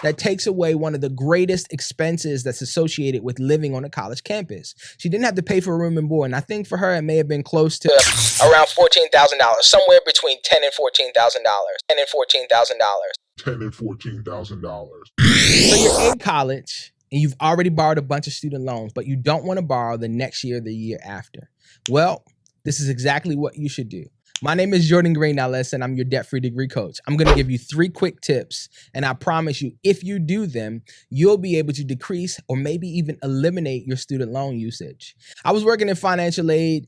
that takes away one of the greatest expenses that's associated with living on a college campus. She didn't have to pay for room and board, and I think for her it may have been close to around $14,000, somewhere between $10,000 and $14,000. So you're in college and you've already borrowed a bunch of student loans, but you don't want to borrow the next year or the year after. Well, this is exactly what you should do. My name is Jordan Green-Ellis, and I'm your debt-free degree coach. I'm going to give you 3 quick tips, and I promise you, if you do them, you'll be able to decrease or maybe even eliminate your student loan usage. I was working in financial aid.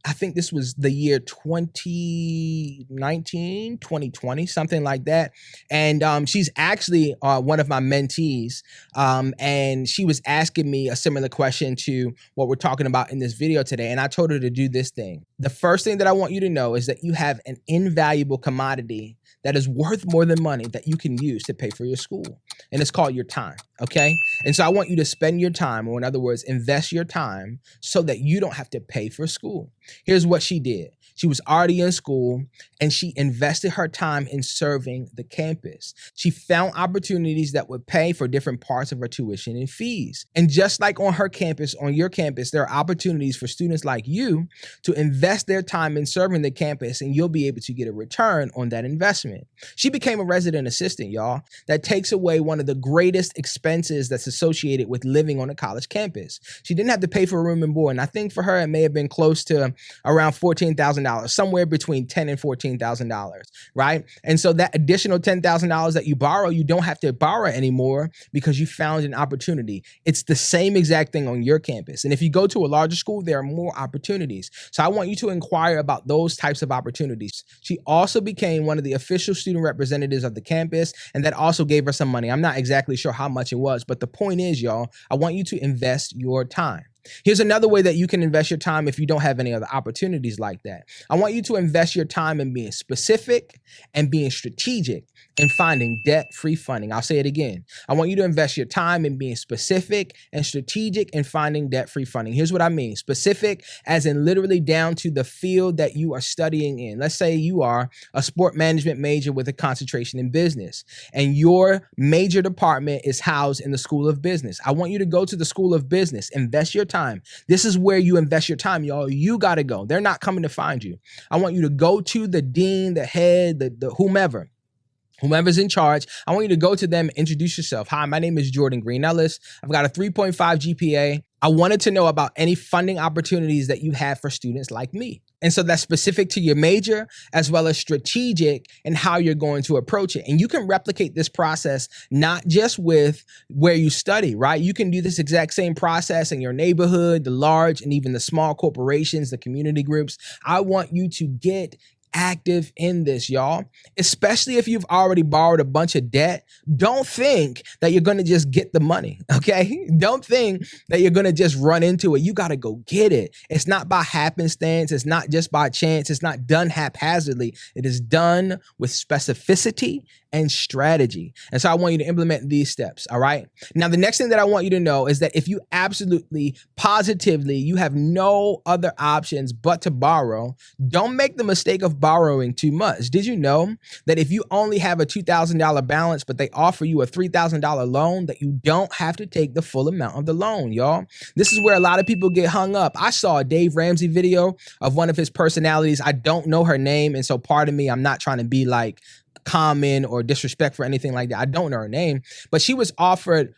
I think this was the year 2019, 2020, something like that. And she's actually one of my mentees. And she was asking me a similar question to what we're talking about in this video today. And I told her to do this thing. The first thing that I want you to know is that you have an invaluable commodity that is worth more than money that you can use to pay for your school. And it's called your time, okay? And so I want you to spend your time, or in other words, invest your time so that you don't have to pay for school. Here's what she did. She was already in school and she invested her time in serving the campus. She found opportunities that would pay for different parts of her tuition and fees. And just like on her campus, on your campus, there are opportunities for students like you to invest their time in serving the campus, and you'll be able to get a return on that investment. She became a resident assistant, y'all. That takes away one of the greatest expenses that's associated with living on a college campus. She didn't have to pay for room and board, and I think for her it may have been close to around $14,000, somewhere between $10,000 and $14,000, right? And so that additional $10,000 that you borrow, you don't have to borrow anymore because you found an opportunity. It's the same exact thing on your campus. And if you go to a larger school, there are more opportunities. So I want you to inquire about those types of opportunities. She also became one of the official student representatives of the campus, and that also gave her some money. I'm not exactly sure how much it was, but the point is, y'all, I want you to invest your time. Here's another way that you can invest your time if you don't have any other opportunities like that. I want you to invest your time in being specific and being strategic and finding debt-free funding. I'll say it again. I want you to invest your time in being specific and strategic and finding debt-free funding. Here's what I mean. Specific as in literally down to the field that you are studying in. Let's say you are a sport management major with a concentration in business, and your major department is housed in the School of Business. I want you to go to the School of Business, invest your time. This is where you invest your time, y'all. You got to go. They're not coming to find you. I want you to go to the dean, the head, the whomever's in charge. I want you to go to them and introduce yourself. Hi, my name is Jordan Green-Ellis. I've got a 3.5 GPA. I wanted to know about any funding opportunities that you have for students like me. And so that's specific to your major as well as strategic and how you're going to approach it. And you can replicate this process not just with where you study, right? You can do this exact same process in your neighborhood, the large and even the small corporations, the community groups. I want you to get active in this, y'all, especially if you've already borrowed a bunch of debt. Don't think that you're going to just get the money, okay? Don't think that you're going to just run into it. You got to go get it. It's not by happenstance. It's not just by chance. It's not done haphazardly. It is done with specificity and strategy. And so I want you to implement these steps, all right? Now, the next thing that I want you to know is that if you absolutely, positively, you have no other options but to borrow, don't make the mistake of borrowing too much. Did you know that if you only have a $2,000 balance, but they offer you a $3,000 loan, that you don't have to take the full amount of the loan, y'all? This is where a lot of people get hung up. I saw a Dave Ramsey video of one of his personalities. I don't know her name, and so pardon me, I'm not trying to be like common or disrespectful or anything like that. I don't know her name, but she was offered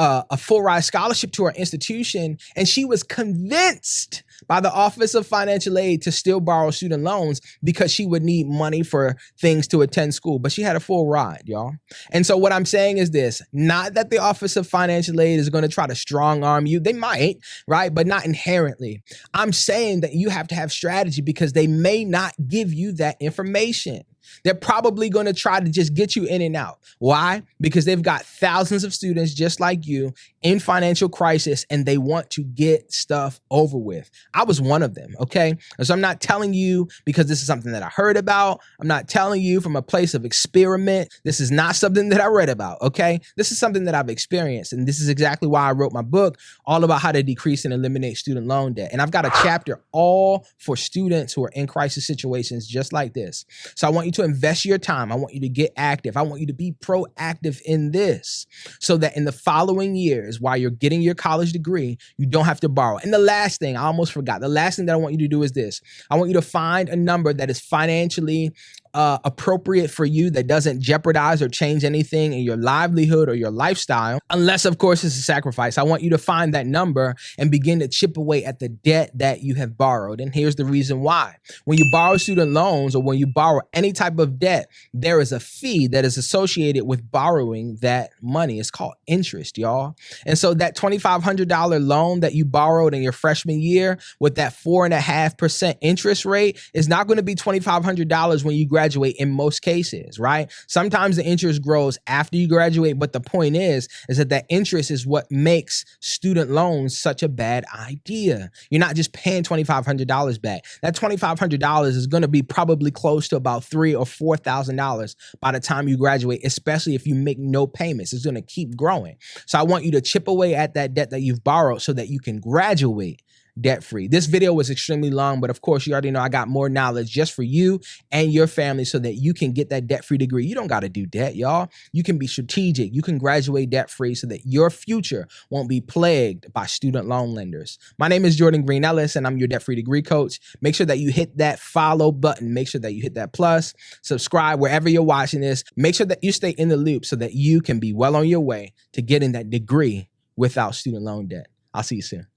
a full ride scholarship to her institution, and she was convinced by the Office of Financial Aid to still borrow student loans because she would need money for things to attend school, but she had a full ride, y'all. And so what I'm saying is this, not that the Office of Financial Aid is going to try to strong arm you. They might, right? But not inherently. I'm saying that you have to have strategy because they may not give you that information. They're probably going to try to just get you in and out. Why? Because they've got thousands of students just like you in financial crisis, and they want to get stuff over with. I was one of them, okay? And so I'm not telling you because this is something that I heard about. I'm not telling you from a place of experiment. This is not something that I read about, okay? This is something that I've experienced, and this is exactly why I wrote my book all about how to decrease and eliminate student loan debt. And I've got a chapter all for students who are in crisis situations just like this. So I want you to invest your time. I want you to get active. I want you to be proactive in this so that in the following years, while you're getting your college degree, you don't have to borrow. And the last thing, I almost forgot. The last thing that I want you to do is this. I want you to find a number that is financially appropriate for you, that doesn't jeopardize or change anything in your livelihood or your lifestyle, unless of course it's a sacrifice. I want you to find that number and begin to chip away at the debt that you have borrowed. And here's the reason why. When you borrow student loans or when you borrow any type of debt, there is a fee that is associated with borrowing that money. It's called interest, y'all. And so that $2,500 loan that you borrowed in your freshman year with that 4.5% interest rate is not going to be $2,500 when you graduate in most cases, right? Sometimes the interest grows after you graduate, but the point is that interest is what makes student loans such a bad idea. You're not just paying $2,500 back. That $2,500 is going to be probably close to about $3,000 or $4,000 by the time you graduate, especially if you make no payments. It's going to keep growing. So I want you to chip away at that debt that you've borrowed so that you can graduate debt-free. This video was extremely long, but of course, you already know I got more knowledge just for you and your family so that you can get that debt-free degree. You don't got to do debt, y'all. You can be strategic. You can graduate debt-free so that your future won't be plagued by student loan lenders. My name is Jordan Green-Ellis, and I'm your debt-free degree coach. Make sure that you hit that follow button. Make sure that you hit that plus, subscribe wherever you're watching this. Make sure that you stay in the loop so that you can be well on your way to getting that degree without student loan debt. I'll see you soon.